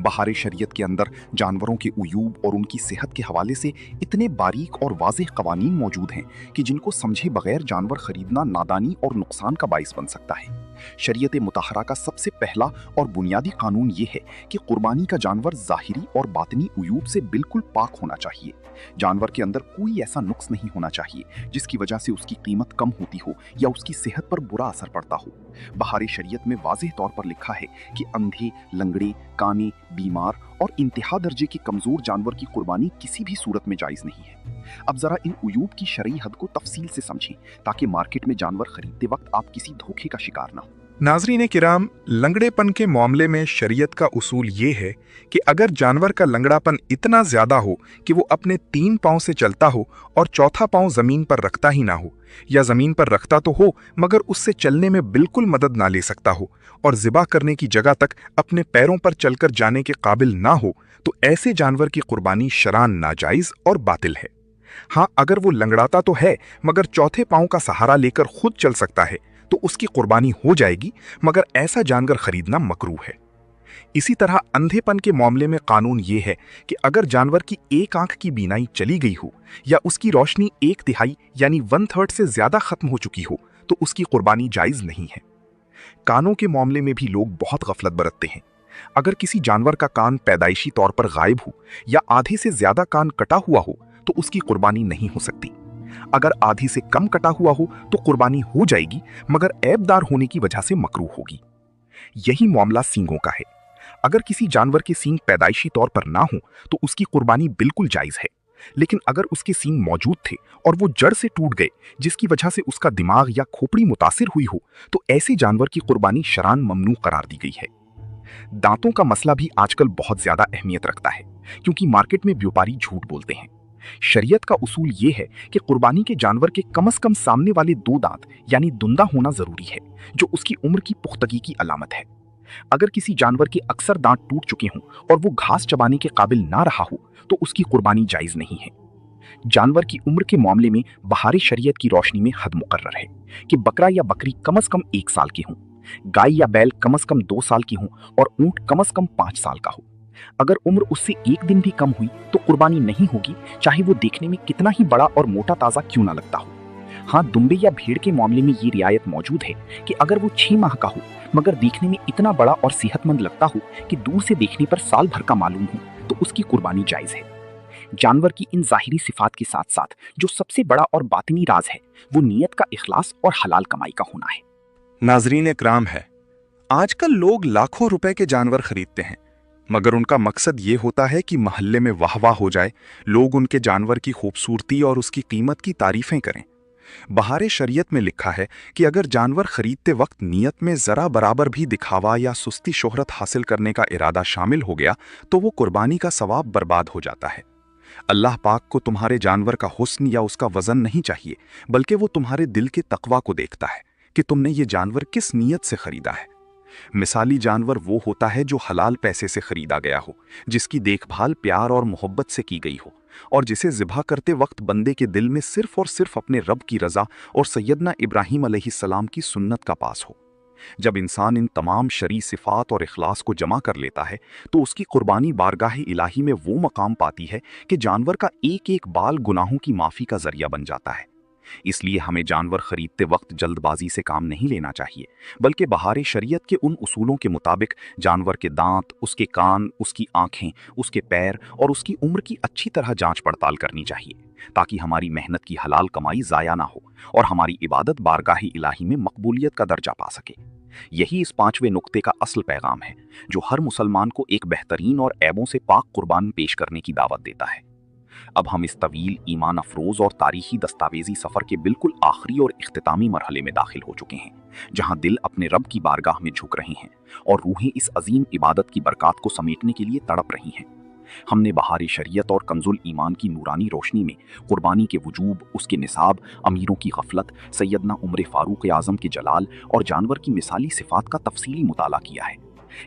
बहार शरीयत के अंदर जानवरों के उयूब और उनकी सेहत के हवाले से इतने बारीक और वाज़ेह कवानीन मौजूद हैं कि जिनको समझे बगैर जानवर खरीदना नादानी और नुकसान का बाइस बन सकता है। शरीयत मुतहरा का सबसे पहला और बुनियादी कानून ये है कि कुर्बानी का जानवर ज़ाहिरी और बातिनी उयूब से बिल्कुल पाक होना चाहिए। जानवर के अंदर कोई ऐसा नुक्स नहीं होना चाहिए जिसकी वजह से उसकी कीमत कम होती हो या उसकी सेहत पर बुरा असर पड़ता हो। बहार शरीयत में वाज़ेह तौर पर लिखा है कि अंधे, लंगड़े, काने, बीमार और इंतहा दर्जे के कमज़ोर जानवर की कुर्बानी किसी भी सूरत में जायज़ नहीं है। अब ज़रा इन उयूब की शरई हद को तफसील से समझें ताकि मार्केट में जानवर खरीदते वक्त आप किसी धोखे का शिकार ना हो। नाजरीन किराम, लंगड़ेपन के मामले में शरीयत का उसूल ये है कि अगर जानवर का लंगड़ापन इतना ज़्यादा हो कि वो अपने 3 पाँव से चलता हो और चौथा पाँव ज़मीन पर रखता ही ना हो, या ज़मीन पर रखता तो हो मगर उससे चलने में बिल्कुल मदद ना ले सकता हो और ज़िबा करने की जगह तक अपने पैरों पर चलकर जाने के काबिल ना हो, तो ऐसे जानवर की कुर्बानी शरान नाजायज़ और बातिल है। हाँ, अगर वो लंगड़ाता तो है मगर चौथे पाँव का सहारा लेकर खुद चल सकता है तो उसकी कुर्बानी हो जाएगी, मगर ऐसा जानवर खरीदना मकरूह है। इसी तरह अंधेपन के मामले में कानून ये है कि अगर जानवर की एक आंख की बीनाई चली गई हो या उसकी रोशनी 1/3 यानी 1/3 से ज्यादा खत्म हो चुकी हो तो उसकी कुर्बानी जायज नहीं है। कानों के मामले में भी लोग बहुत गफलत बरतते हैं। अगर किसी जानवर का कान पैदाइशी तौर पर गायब हो या आधे से ज्यादा कान कटा हुआ हो तो उसकी कुर्बानी नहीं हो सकती। अगर आधी से कम कटा हुआ हो तो कुर्बानी हो जाएगी, मगर ऐबदार होने की वजह से मकरूह होगी। यही मामला सींगों का है। अगर किसी जानवर के सींग पैदाइशी तौर पर ना हो तो उसकी कुर्बानी बिल्कुल जायज है, लेकिन अगर उसके सींग मौजूद थे और वो जड़ से टूट गए जिसकी वजह से उसका दिमाग या खोपड़ी मुतासिर हुई हो तो ऐसे जानवर की कुर्बानी शरान ममनू करार दी गई है। दांतों का मसला भी आजकल बहुत ज्यादा अहमियत रखता है क्योंकि मार्केट में व्यापारी झूठ बोलते हैं। शरीयत का उसूल ये है कि कुर्बानी के जानवर के कम से कम सामने वाले 2 दांत यानी दुंदा होना जरूरी है, जो उसकी उम्र की पुख्तगी की अलामत है। अगर किसी जानवर के अक्सर दांत टूट चुके हों और वो घास चबाने के काबिल ना रहा हो तो उसकी कुर्बानी जायज नहीं है। जानवर की उम्र के मामले में बहार शरीयत की रोशनी में हद मुकर्रर है कि बकरा या बकरी कम से कम 1 साल की हो, गाय या बैल कम से कम 2 साल की हो और ऊंट कम से कम 5 साल का हो। अगर उम्र उससे 1 दिन भी कम हुई तो कुर्बानी नहीं होगी, चाहे वो देखने में कितना ही बड़ा और मोटा ताजा क्यों ना लगता हो। हाँ, दुम्बे या भेड़ के मामले में ये रियायत मौजूद है कि अगर वो 6 माह का हो मगर देखने में इतना बड़ा और सेहतमंद लगता हो कि दूर से देखने पर साल भर का मालूम हो तो उसकी कुर्बानी जायज है। जानवर की इन जाहिरी सिफात के साथ साथ जो सबसे बड़ा और बातिनी राज है वो नियत का इखलास और हलाल कमाई का होना है। नाजरीन इकराम है, आजकल लोग लाखों रुपए के जानवर खरीदते हैं मगर उनका मकसद ये होता है कि महल्ले में वाह वाह हो जाए, लोग उनके जानवर की खूबसूरती और उसकी कीमत की तारीफें करें। बहार शरीयत में लिखा है कि अगर जानवर खरीदते वक्त नियत में जरा बराबर भी दिखावा या सुस्ती शोहरत हासिल करने का इरादा शामिल हो गया तो वो कुर्बानी का सवाब बर्बाद हो जाता है। अल्लाह पाक को तुम्हारे जानवर का हुस्न या उसका वजन नहीं चाहिए, बल्कि वो तुम्हारे दिल के तकवा को देखता है कि तुमने ये जानवर किस नीयत से खरीदा है। मिसाली जानवर वो होता है जो हलाल पैसे से खरीदा गया हो, जिसकी देखभाल प्यार और मोहब्बत से की गई हो और जिसे ज़िबा करते वक्त बंदे के दिल में सिर्फ और सिर्फ अपने रब की रज़ा और सैयदना इब्राहीम अलैहिस्सलाम की सुन्नत का पास हो। जब इंसान इन तमाम शरी सिफात और इखलास को जमा कर लेता है तो उसकी कुर्बानी बारगाह इलाही में वो मकाम पाती है कि जानवर का एक एक बाल गुनाहों की माफ़ी का जरिया बन जाता है। इसलिए हमें जानवर खरीदते वक्त जल्दबाजी से काम नहीं लेना चाहिए, बल्कि बहार शरीयत के उन उसूलों के मुताबिक जानवर के दांत, उसके कान, उसकी आंखें, उसके पैर और उसकी उम्र की अच्छी तरह जांच पड़ताल करनी चाहिए ताकि हमारी मेहनत की हलाल कमाई ज़ाया ना हो और हमारी इबादत बारगाह इलाही में मकबूलियत का दर्जा पा सके। यही इस 5वें नुक्ते का असल पैगाम है जो हर मुसलमान को एक बेहतरीन और ऐबों से पाक कुर्बान पेश करने की दावत देता है। अब हम इस तवील, ईमान अफरोज और तारीखी दस्तावेजी सफ़र के बिल्कुल आखिरी और इख्तितामी मरहले में दाखिल हो चुके हैं, जहां दिल अपने रब की बारगाह में झुक रहे हैं और रूहें इस अजीम इबादत की बरकत को समेटने के लिए तड़प रही हैं। हमने बहार शरीयत और कंजुल ईमान की नूरानी रोशनी में कुर्बानी के वजूब, उसके निसाब, अमीरों की गफलत, सैयदना उमर फारूक आज़म के जलाल और जानवर की मिसाली सिफात का तफसीली मुताला किया है।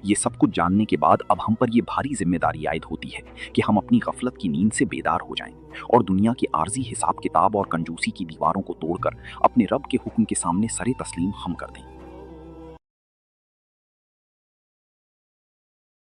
ये सब कुछ जानने के बाद अब हम पर यह भारी जिम्मेदारी आयद होती है कि हम अपनी गफलत की नींद से बेदार हो जाएं और दुनिया के आर्जी हिसाब किताब और कंजूसी की दीवारों को तोड़कर अपने रब के हुक्म के सामने सरे तस्लीम खम कर दें।